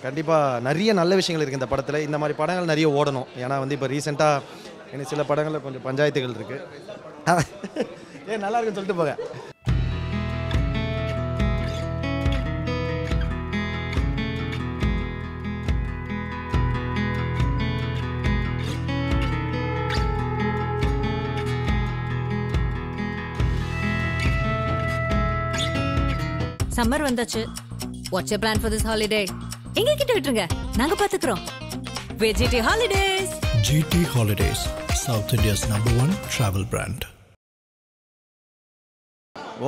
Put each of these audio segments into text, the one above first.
கண்டிப்பா நிறைய நல்ல விஷயங்கள் இருக்கு இந்த படத்துல. இந்த மாதிரி படங்கள் நிறைய ஓடணும். ஏன்னா வந்து இப்போ ரீசெண்டா எனக்கு சில படங்கள்ல கொஞ்சம் பஞ்சாயத்துகள் இருக்கு. நல்லா இருக்குன்னு சொல்லிட்டு போங்க. சம்மர் வந்தாச்சு. What's your plan for this holiday? எங்க கிட்ட விட்டுருங்க, நாங்க பாத்துக்கிறோம். GT Holidays. GT Holidays, South India's #1 travel brand.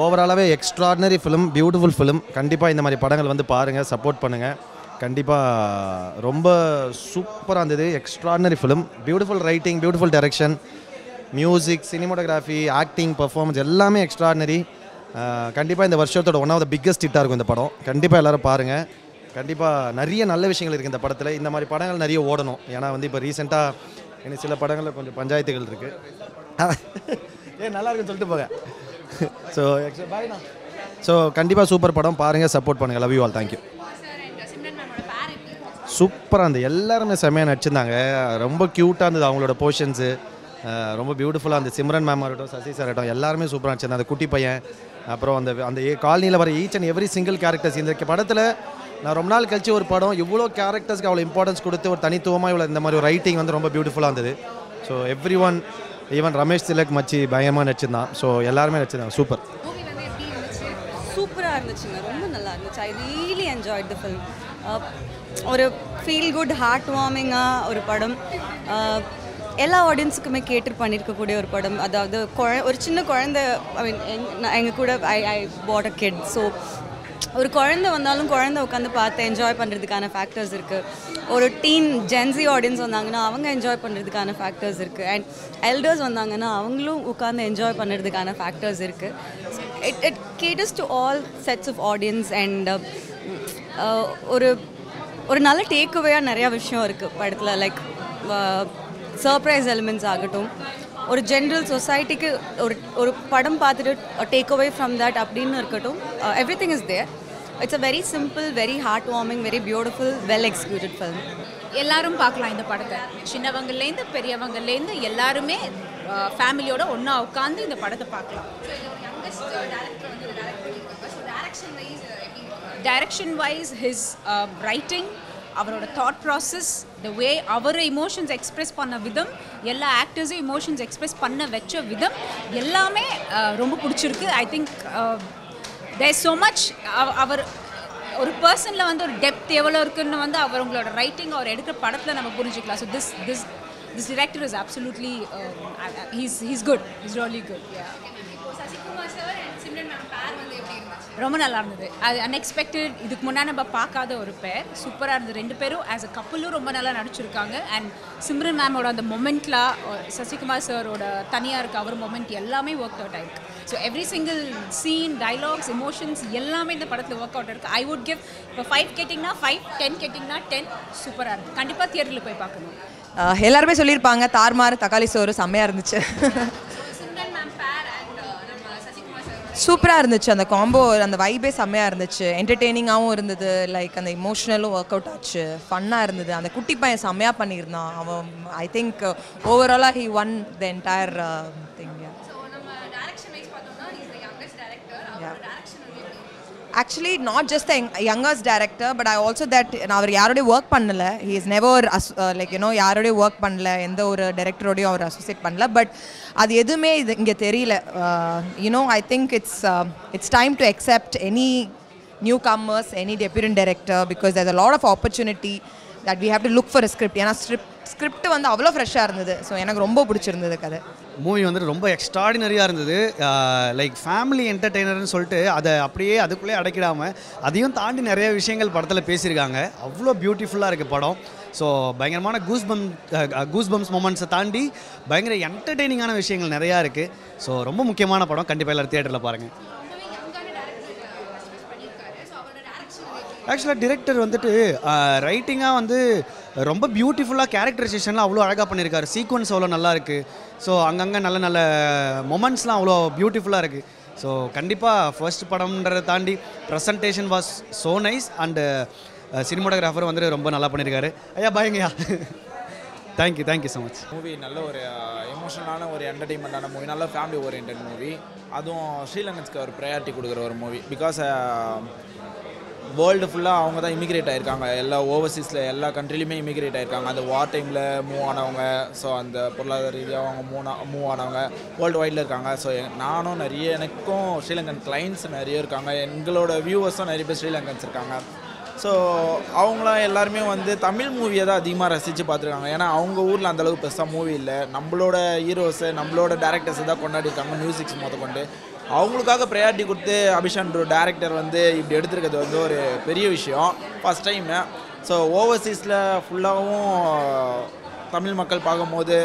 ஓவராலாகவே எக்ஸ்ட்ராடினரி ஃபிலிம், பியூட்டிஃபுல் ஃபிலிம். கண்டிப்பாக இந்த மாதிரி படங்கள் வந்து பாருங்கள், சப்போர்ட் பண்ணுங்கள். கண்டிப்பாக ரொம்ப சூப்பராக இருந்தது. Extraordinary film, beautiful writing, beautiful direction, music, cinematography, acting, performance எல்லாமே எக்ஸ்ட்ராடினரி. கண்டிப்பாக இந்த வருஷத்தோட ஒன் ஆஃப் த பிக்கஸ்ட் ஹிட்டாக இருக்கும் இந்த படம். கண்டிப்பாக எல்லோரும் பாருங்கள். கண்டிப்பாக நிறைய நல்ல விஷயங்கள் இருக்குது இந்த படத்தில். இந்த மாதிரி படங்கள் நிறைய ஓடணும். ஏன்னா வந்து இப்போ ரீசெண்டாக எனக்கு சில படங்களில் கொஞ்சம் பஞ்சாயத்துகள் இருக்குது. நல்லா இருக்குன்னு சொல்லிட்டு போங்க. ஸோ கண்டிப்பாக சூப்பர் படம், பாருங்கள், சப்போர்ட் பண்ணுங்கள். Love you all, thank you. சூப்பராக இருந்தது. எல்லாருமே செம்மையாக நடிச்சிருந்தாங்க. ரொம்ப க்யூட்டாக இருந்தது அவங்களோட போர்ஷன்ஸு. ரொம்ப பியூட்டிஃபுல்லாக இருந்தது. சிம்ரன் மேம் ஆகட்டும், சசி சார் ஆகட்டும், எல்லாருமே சூப்பராக நடிச்சிருந்தாங்க. அந்த குட்டி பையன், அப்புறம் அந்த காலனியில் வர each and every single characters. இந்த படத்தில் நான் ரொம்ப நாள் கழிச்சு ஒரு படம் இவ்வளோ கேரக்டர்ஸ்க்கு அவ்வளோ இம்பார்ட்டன்ஸ் கொடுத்து ஒரு தனித்துவமாக இவ்வளோ இந்த மாதிரி ஒரு ரைட்டிங் வந்து ரொம்ப பியூட்டிஃபுல்லாக இருந்தது. So every one, even Ramesh Tilak மச்சி பயங்கரமாக நடிச்சிருந்தான். ஸோ எல்லாருமே நடிச்சிருந்தாங்க. சூப்பர். சூப்பராக இருந்துச்சுங்க, ரொம்ப நல்லா இருந்துச்சு. I really enjoyed the film. ஒரு ஃபீல் குட், ஹார்ட் வார்மிங்காக ஒரு படம். எல்லா ஆடியன்ஸுக்குமே கேட்டர் பண்ணியிருக்கக்கூடிய ஒரு படம். அதாவது ஒரு சின்ன குழந்தை, ஐ மீன் எங்கள் கூட ஐ பாட் அ கிட். ஸோ ஒரு குழந்தை வந்தாலும் குழந்தை உட்காந்து பார்த்து என்ஜாய் பண்ணுறதுக்கான ஃபேக்டர்ஸ் இருக்குது. ஒரு டீன் ஜென்சி ஆடியன்ஸ் வந்தாங்கன்னா அவங்க என்ஜாய் பண்ணுறதுக்கான ஃபேக்டர்ஸ் இருக்குது. அண்ட் எல்டர்ஸ் வந்தாங்கன்னா அவங்களும் உட்காந்து என்ஜாய் பண்ணுறதுக்கான ஃபேக்டர்ஸ் இருக்குது. It caters to all sets of audience. And ஒரு நல்ல டேக்அவேயாக நிறையா விஷயம் இருக்குது படத்தில். லைக் சர்ப்ரைஸ் எலிமெண்ட்ஸ் ஆகட்டும், ஒரு ஜென்ரல் சொசைட்டிக்கு ஒரு படம் பார்த்துட்டு டேக் அவே ஃப்ரம் தட் அப்படின்னு இருக்கட்டும், everything is there. It's a very simple, very heart warming, very beautiful, well executed film. எல்லாரும் பார்க்கலாம் இந்த படத்தை. சின்னவங்கலேருந்து பெரியவங்கலேருந்து எல்லாருமே ஃபேமிலியோட ஒன்றா உட்காந்து இந்த படத்தை பார்க்கலாம். டைரக்ஷன் வைஸ் ஹிஸ் ரைட்டிங், அவரோட தாட் ப்ராசஸ், த வே அவர் எமோஷன்ஸ் எக்ஸ்ப்ரெஸ் பண்ண விதம், எல்லா ஆக்டர்ஸும் எமோஷன்ஸ் எக்ஸ்ப்ரெஸ் பண்ண வச்ச விதம் எல்லாமே ரொம்ப பிடிச்சிருக்கு. I think there so much. அவர் ஒரு பர்சனில் வந்து ஒரு டெப்த் எவ்வளோ இருக்குன்னு வந்து அவங்களோட ரைட்டிங், அவர் எடுக்கிற படத்தில் நம்ம புரிஞ்சுக்கலாம். So this director is absolutely he's good, is really good. ரொம்ப நல்லா இருந்தது. அது அன்எக்ஸ்பெக்டட், இதுக்கு முன்னாடி நம்ம பார்க்காத ஒரு பேர். சூப்பராக இருந்தது. ரெண்டு பேரும் ஆஸ் அ கப்புளும் ரொம்ப நல்லா நடிச்சிருக்காங்க. அண்ட் சிம்ரன் மேமோட அந்த மொமெண்ட்லாம், சசிகுமார் சாரோட தனியாக இருக்க அவர் மொமெண்ட் எல்லாமே ஒர்க் அவுட் ஆயிருக்கு. So every single scene, dialogues, emotions எல்லாமே இந்த படத்தில் ஒர்க் அவுட் இருக்குது. ஐ வுட் கிவ், இப்போ 5 கேட்டிங்கன்னா 5, 10 கேட்டிங்கன்னா 10. சூப்பராக இருக்குது. கண்டிப்பாக தியேட்டரில் போய் பார்க்கணும். எல்லாருமே சொல்லியிருப்பாங்க தார்மார் தக்காளி சோறு செம்மையாக இருந்துச்சு. சூப்பராக இருந்துச்சு. அந்த காம்போ, அந்த வைபே செம்மையாக இருந்துச்சு. என்டர்டெய்னிங்காகவும் இருந்தது. லைக் அந்த இமோஷ்னலும் ஒர்க் அவுட் ஆச்சு. ஃபன்னாக இருந்தது. அந்த குட்டி பையன் செம்மையாக பண்ணியிருந்தான் அவன். ஐ திங்க் ஓவராலாக he won the entire thing. Actually not just the youngest director, but I also that அவர் யாரோடய ஒர்க் பண்ணலை. ஹி இஸ் நெவர் லைக் யாரோடய ஒர்க் பண்ணல, எந்த ஒரு டைரக்டரோடையும் அவர் அசோசியேட் பண்ணல. பட் அது எதுவுமே இங்கே தெரியல. I think it's time to accept any newcomers, any debutant director, because there is a lot of opportunity that we have to look for a script. ஏன்னா ஸ்கிரிப்ட் வந்து அவ்வளோ ஃப்ரெஷ்ஷாக இருந்தது. ஸோ எனக்கு ரொம்ப பிடிச்சிருந்தது கதை. மூவி வந்துட்டு ரொம்ப எக்ஸ்ட்ராடினரியாக இருந்தது. லைக் ஃபேமிலி என்டர்டெய்னர்னு சொல்லிட்டு அதை அப்படியே அதுக்குள்ளே அடைக்கிடாமல் அதையும் தாண்டி நிறைய விஷயங்கள் படத்தில் பேசியிருக்காங்க. அவ்வளோ பியூட்டிஃபுல்லாக இருக்குது படம். ஸோ பயங்கரமான கூஸ் பம்ஸ் மொமெண்ட்ஸை தாண்டி பயங்கர என்டர்டெய்னிங்கான விஷயங்கள் நிறையா இருக்குது. ஸோ ரொம்ப முக்கியமான படம். கண்டிப்பாக எல்லோரும் தியேட்டரில் பாருங்கள். ஆக்சுவலாக டிரெக்டர் வந்துட்டு ரைட்டிங்காக வந்து ரொம்ப பியூட்டிஃபுல்லாக, கேரக்டரைசேஷன்லாம் அவ்வளோ அழகாக பண்ணியிருக்காரு. சீக்வன்ஸ் அவ்வளோ நல்லா இருக்குது. ஸோ அங்கங்கே நல்ல நல்ல மொமெண்ட்ஸ்லாம் அவ்வளோ பியூட்டிஃபுல்லாக இருக்குது. ஸோ கண்டிப்பாக ஃபர்ஸ்ட் படம்ன்றதை தாண்டி presentation was so nice. And சினிமாட்டோகிராஃபரும் வந்து ரொம்ப நல்லா பண்ணியிருக்காரு. ஐயா பாயங்கய்யா. Thank you so much. மூவி நல்ல ஒரு எமோஷனலான ஒரு என்டர்டெயின்மெண்ட்டான மூவி, நல்ல ஃபேமிலி ஓரியன்ட் மூவி. அதுவும் ஸ்ரீலங்கன்ஸ்க்கு ஒரு ப்ரையாரிட்டி கொடுக்குற ஒரு மூவி. பிகாஸ் வேர்ல்டு ஃபுல்லாக அவங்க தான் இமிக்ரேட் ஆகிருக்காங்க, எல்லா ஓவர்சீஸில் எல்லா கண்ட்ரிலையுமே இமிக்ரேட் ஆகிருக்காங்க. அந்த வார் டைமில் மூவ் ஆனவங்க, ஸோ அந்த பொருளாதார ரீதியாக அவங்க மூவ் ஆனவங்க வேர்ல்டு வைடில் இருக்காங்க. ஸோ நானும் எனக்கும் ஸ்ரீலங்கன் கிளைண்ட்ஸ் நிறைய இருக்காங்க, எங்களோட வியூவர்ஸும் நிறைய பேர் ஸ்ரீலங்கன்ஸ் இருக்காங்க. ஸோ அவங்களாம் எல்லாருமே வந்து தமிழ் மூவியை தான் அதிகமாக ரசித்து பார்த்துருக்காங்க. ஏன்னா அவங்க ஊரில் அந்தளவுக்கு பெருசாக மூவி இல்லை, நம்மளோட ஹீரோஸை நம்மளோட டேரக்டர்ஸை தான் கொண்டாடிருக்காங்க, மியூசிக்ஸ் கொண்டு. அவங்களுக்காக ப்ரையாரிட்டி கொடுத்து அபிஷான்ற டேரக்டர் வந்து இப்படி எடுத்துருக்கிறது வந்து ஒரு பெரிய விஷயம், ஃபஸ்ட் டைம். ஸோ ஓவர்சீஸில் ஃபுல்லாகவும் தமிழ் மக்கள் பார்க்கும்போது,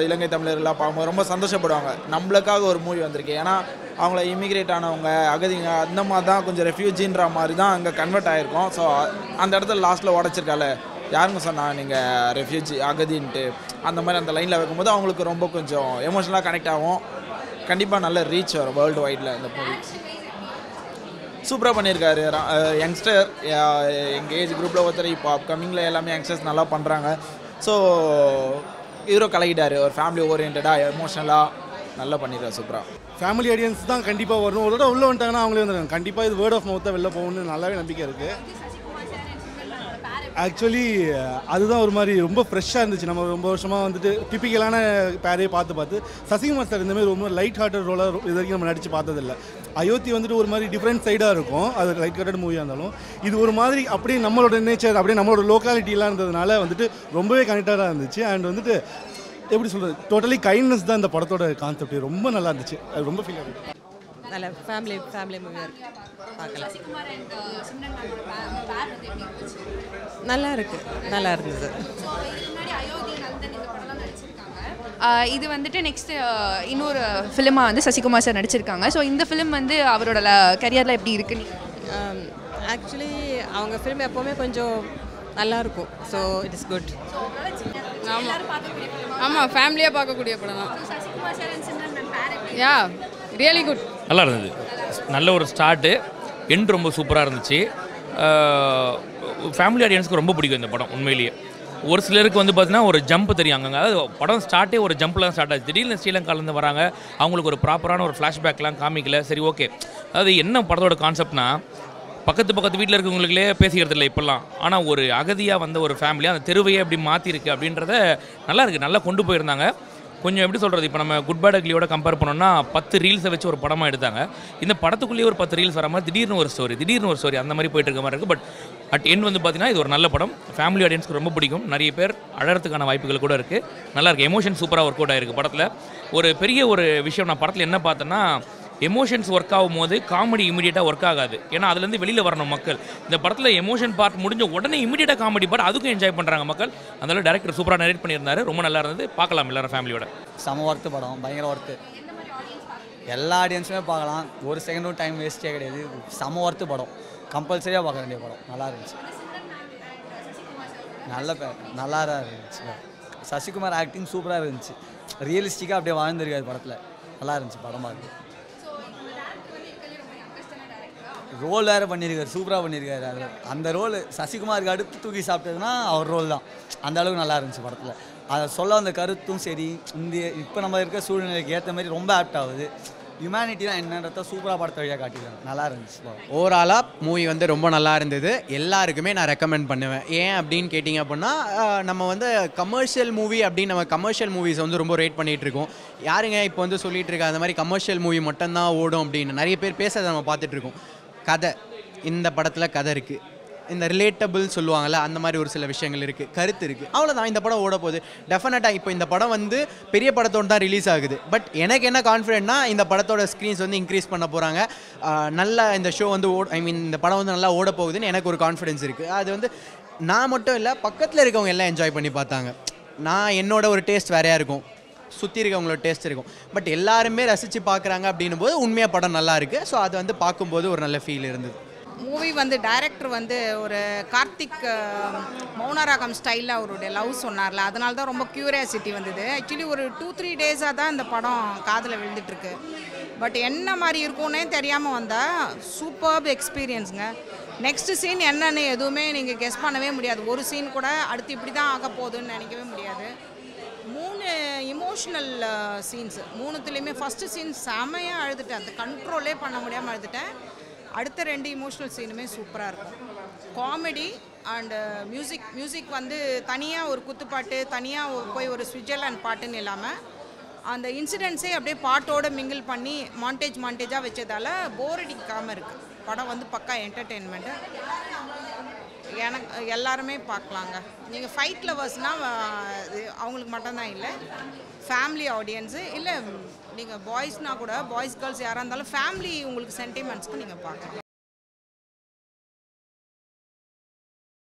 இலங்கை தமிழர்களாக பார்க்கும்போது ரொம்ப சந்தோஷப்படுவாங்க, நம்மளுக்காக ஒரு மூவி வந்திருக்கு. ஏன்னா அவங்கள இமிக்ரேட் ஆனவங்க, அகதிங்க, அந்த மாதிரி தான் கொஞ்சம் ரெஃப்யூஜின்ற மாதிரி தான் அங்கே கன்வெர்ட் ஆகிருக்கும். ஸோ அந்த இடத்துல லாஸ்ட்டில் உடச்சிருக்கால, யாருங்க சொன்னால் நீங்கள் ரெஃப்யூஜி அகதின்ட்டு, அந்த மாதிரி அந்த லைனில் வைக்கும்போது அவங்களுக்கு ரொம்ப கொஞ்சம் எமோஷனலாக கனெக்ட் ஆகும். கண்டிப்பாக நல்ல ரீச் வரும் வேர்ல்டு வைடில் இந்த மூவி. சூப்பராக பண்ணியிருக்காரு. யங்ஸ்டர் எங்கள் ஏஜ் குரூப்பில் ஒருத்தர் இப்போ அப்கமிங்கில் எல்லாமே யங்ஸ்டர்ஸ் நல்லா பண்ணுறாங்க. ஸோ ஹீரோ கலக்கிட்டார், ஒரு ஃபேமிலி ஓரியன்டாக எமோஷனலாக நல்லா பண்ணிடுறாரு சூப்பராக. ஃபேமிலி ஆடியன்ஸ் தான் கண்டிப்பாக வரணும். ஒரு தடவை உள்ளே வந்துட்டாங்கன்னா அவங்களே வந்துடுறாங்க. கண்டிப்பாக இது வேர்ட் ஆஃப் மவுத்தாக வெளில போகணுன்னு நல்லாவே நம்பிக்கை இருக்குது. ஆக்சுவலி அதுதான் ஒரு மாதிரி ரொம்ப ஃப்ரெஷ்ஷாக இருந்துச்சு. நம்ம ரொம்ப வருஷமாக வந்துட்டு டிப்பிக்கலான பேரையே பார்த்து சசிகுமார் சார் இந்தமாதிரி ரொம்ப லைட் ஹார்ட்டட் ரோலாக இது வரைக்கும் நம்ம நடித்து பார்த்ததில்லை. அயோத்தி வந்துட்டு ஒரு மாதிரி டிஃப்ரெண்ட் சைடாக இருக்கும், அது லைட் ஹார்ட்டட் மூவியாக இருந்தாலும். இது ஒரு மாதிரி அப்படியே நம்மளோட நேச்சர், அப்படியே நம்மளோட லோக்காலிட்டிலாம் இருந்ததுனால வந்துட்டு ரொம்பவே கனெக்டடாக இருந்துச்சு. அண்ட் வந்துட்டு எப்படி சொல்கிறது, டோட்டலி கைண்ட்னஸ் தான் இந்த படத்தோட கான்செப்ட். ரொம்ப நல்லா இருந்துச்சு, அது ரொம்ப ஃபீல் ஆகுது. நல்ல ஃபேமிலி மூவியாக இருக்குது, பார்க்கலாம். நல்லா இருந்தது. இது வந்துட்டு நெக்ஸ்ட் இன்னொரு ஃபிலிமாக வந்து சசிகுமார் சார் நடிச்சிருக்காங்க. ஸோ இந்த ஃபிலிம் வந்து அவரோட கரியரில் எப்படி இருக்குன்னு? ஆக்சுவலி அவங்க ஃபிலிம் எப்போவுமே கொஞ்சம் நல்லாயிருக்கும். So it is good. ஆமாம், ஃபேமிலியாக பார்க்கக்கூடிய படம் தான். யா ரியலி குட். நல்லா இருந்தது, நல்ல ஒரு ஸ்டார்ட்டு, எண்ட் ரொம்ப சூப்பராக இருந்துச்சு. ஃபேமிலி ஆடியன்ஸ்க்கு ரொம்ப பிடிக்கும் இந்த படம் உண்மையிலேயே. ஒரு சிலருக்கு வந்து பார்த்தீங்கன்னா ஒரு ஜம்ப் தெரியும் அங்கங்க, அதாவது படம் ஸ்டார்ட்டே ஒரு ஜம்பில் தான் ஸ்டார்ட் ஆச்சு. திடீர்னு ஸ்ரீலங்காலேருந்து வராங்க, அவங்களுக்கு ஒரு ப்ராப்பரான ஒரு ஃப்ளாஷ்பேக்லாம் காமிக்கல. சரி ஓகே, அதாவது என்ன படத்தோட கான்செப்ட்னா, பக்கத்து வீட்டில் இருக்கவங்களுக்குள்ளே பேசிக்கிறது இல்லை இப்போல்லாம். ஆனால் ஒரு அகதியாக வந்த ஒரு ஃபேமிலியாக அந்த தெருவையே எப்படி மாற்றிருக்கு அப்படின்றத நல்லா இருக்குது, நல்லா கொண்டு போயிருந்தாங்க. கொஞ்சம் எப்படி சொல்கிறது, இப்போ நம்ம குட் பேட் அக்லியோட கம்பேர் பண்ணோம்னா 10 ரீல்ஸை வச்சு ஒரு படமாக எடுத்தாங்க. இந்த படத்துக்குள்ளேயே ஒரு 10 ரீல்ஸ் வர மாதிரி திடீர்னு ஒரு ஸ்டோரி அந்த மாதிரி போயிட்டு இருக்க மாதிரி இருக்குது. பட் அட் எண்ட் வந்து பார்த்தீங்கன்னா இது ஒரு நல்ல படம், ஃபேமிலி ஆடியன்ஸ்க்கு ரொம்ப பிடிக்கும். நிறைய பேர் அழகிறதுக்கான வாய்ப்புகள் கூட இருக்குது. நல்லாயிருக்கு, எமோஷன் சூப்பராக ஒர்க் அவுட் ஆகிருக்கு படத்தில். ஒரு பெரிய ஒரு விஷயம் நான் படத்தில் என்ன பார்த்தேன்னா, எமோஷன்ஸ் ஒர்க் ஆகும் போது காமெடி இமீடியட்டாக ஒர்க் ஆகாது. ஏன்னா அதுலேருந்து வெளியில் வரணும் மக்கள். இந்த படத்தில் எமோஷன் பார்ட் முடிஞ்ச உடனே இமீடியட்டாக காமெடி பார்ட், அதுக்கும் என்ஜாய் பண்ணுறாங்க மக்கள். அதனால டேரக்டர் சூப்பராக நரேட் பண்ணியிருந்தாரு, ரொம்ப நல்லா இருந்தது. பார்க்கலாம் எல்லாரும் ஃபேமிலியோட. செம ஒர்த்து படம், பயங்கர ஒர்த்து. எல்லா ஆடியன்ஸுமே பார்க்கலாம், ஒரு செகண்டும் டைம் வேஸ்ட்டே கிடையாது. செம ஒர்த்து படம், கம்பல்சரியாக பார்க்க வேண்டிய படம். நல்லா இருந்துச்சு, நல்லா தான் இருந்துச்சு. சசிகுமார் ஆக்டிங் சூப்பராக இருந்துச்சு, ரியலிஸ்டிக்காக அப்படியே வாழ்ந்துருக்காரு படத்தில். நல்லா இருந்துச்சு படம் பார்க்க. ரோல் வேறு பண்ணியிருக்காரு, சூப்பராக பண்ணியிருக்காரு. அதில் அந்த ரோல் சசிகுமாருக்கு அடுத்து தூக்கி சாப்பிட்டதுன்னா அவர் ரோல் தான். அந்த அளவுக்கு நல்லா இருந்துச்சு படத்தில். அதை சொல்ல அந்த கருத்தும் சரி, இப்போ நம்ம இருக்க சூழ்நிலைக்கு ஏற்ற மாதிரி ரொம்ப ஆப்ட் ஆகுது. ஹியூமனிட்டி தான் என்னன்றத சூப்பராக படத்தை வழியாக காட்டிடுறாங்க, நல்லா இருந்துச்சு. ஓவராலாக மூவி வந்து ரொம்ப நல்லா இருந்தது, எல்லாருக்குமே நான் ரெக்கமெண்ட் பண்ணுவேன். ஏன் அப்படின்னு கேட்டிங்க அப்படின்னா, நம்ம வந்து கமர்ஷியல் மூவி அப்படின்னு நம்ம கமர்ஷியல் மூவிஸ் வந்து ரொம்ப ரேட் பண்ணிகிட்டு இருக்கோம். யாருங்க இப்போ வந்து சொல்லிகிட்டு இருக்கா அந்த மாதிரி கமர்ஷியல் மூவி மட்டும்தான் ஓடும் அப்படின்னு நிறைய பேர் பேசுறதை நம்ம பார்த்துட்ருக்கோம். கதை, இந்த படத்தில் கதை இருக்குது, இந்த ரிலேட்டபிள் சொல்லுவாங்கள்ல அந்த மாதிரி ஒரு சில விஷயங்கள் இருக்குது, கருத்து இருக்குது, அவ்வளோதான். இந்த படம் ஓட போகுது டெஃபினட்டாக. இப்போ இந்த படம் வந்து பெரிய படத்தோடு தான் ரிலீஸ் ஆகுது. பட் எனக்கு என்ன கான்ஃபிடென்ட்னா, இந்த படத்தோட ஸ்க்ரீன்ஸ் வந்து இன்க்ரீஸ் பண்ண போகிறாங்க. நல்லா இந்த ஷோ வந்து இந்த படம் வந்து நல்லா ஓட போகுதுன்னு எனக்கு ஒரு கான்ஃபிடென்ஸ் இருக்குது. அது வந்து நான் மட்டும் இல்லை, பக்கத்தில் இருக்கவங்க எல்லாம் என்ஜாய் பண்ணி பார்த்தாங்க. நான் என்னோட ஒரு டேஸ்ட் வேறையாக இருக்கும், சுற்றி இருக்கவங்களோட டேஸ்ட் இருக்கும். பட் எல்லாருமே ரசித்து பார்க்குறாங்க அப்படின்னும் போது உண்மையாக படம் நல்லா இருக்குது. ஸோ அது வந்து பார்க்கும்போது ஒரு நல்ல ஃபீல் இருந்தது. மூவி வந்து டைரக்டர் வந்து ஒரு கார்த்திக் மௌனராகம் ஸ்டைலில் அவருடைய லவ் சொன்னார்ல, அதனால தான் ரொம்ப க்யூரியாசிட்டி வந்தது. ஆக்சுவலி ஒரு 2-3 டேஸாக தான் இந்த படம் காதில் விழுந்துட்டுருக்கு. பட் என்ன மாதிரி இருக்கும்னே தெரியாமல் வந்தால் சூப்பர்ப் எக்ஸ்பீரியன்ஸுங்க. நெக்ஸ்ட் சீன் என்னன்னு எதுவுமே நீங்கள் கெஸ் பண்ணவே முடியாது. ஒரு சீன் கூட அடுத்து இப்படி தான் ஆக போகுதுன்னு நினைக்கவே முடியாது. 3 இமோஷ்னல் சீன்ஸ், 3துலேயுமே ஃபஸ்ட்டு சீன் செமையாக அழுதுட்டேன், அந்த கண்ட்ரோலே பண்ண முடியாமல் அழுதுட்டேன். அடுத்த 2 இமோஷ்னல் சீனுமே சூப்பராக இருக்கும். காமெடி அண்டு மியூசிக் வந்து தனியாக ஒரு குத்துப்பாட்டு, தனியாக போய் ஒரு ஸ்விட்சர்லாண்ட் பாட்டுன்னு இல்லாமல் அந்த இன்சிடென்ட்ஸே அப்படியே பாட்டோடு மிங்கிள் பண்ணி மாண்டேஜாக வச்சதால் போர் அடிக்காமல் இருக்குது. படம் வந்து பக்கா என்டர்டெயின்மெண்ட்டு, எனக்கு எல்லாருமே பார்க்கலாங்க. நீங்கள் ஃபைட் லவர்ஸ்னால் அவங்களுக்கு மட்டும்தான் இல்லை, ஃபேமிலி ஆடியன்ஸு இல்லை, நீங்கள் பாய்ஸ்னால் கூட பாய்ஸ் கேர்ள்ஸ் யாராக இருந்தாலும் ஃபேமிலி உங்களுக்கு சென்டிமெண்ட்ஸ்க்கு நீங்கள் பார்க்கலாம்.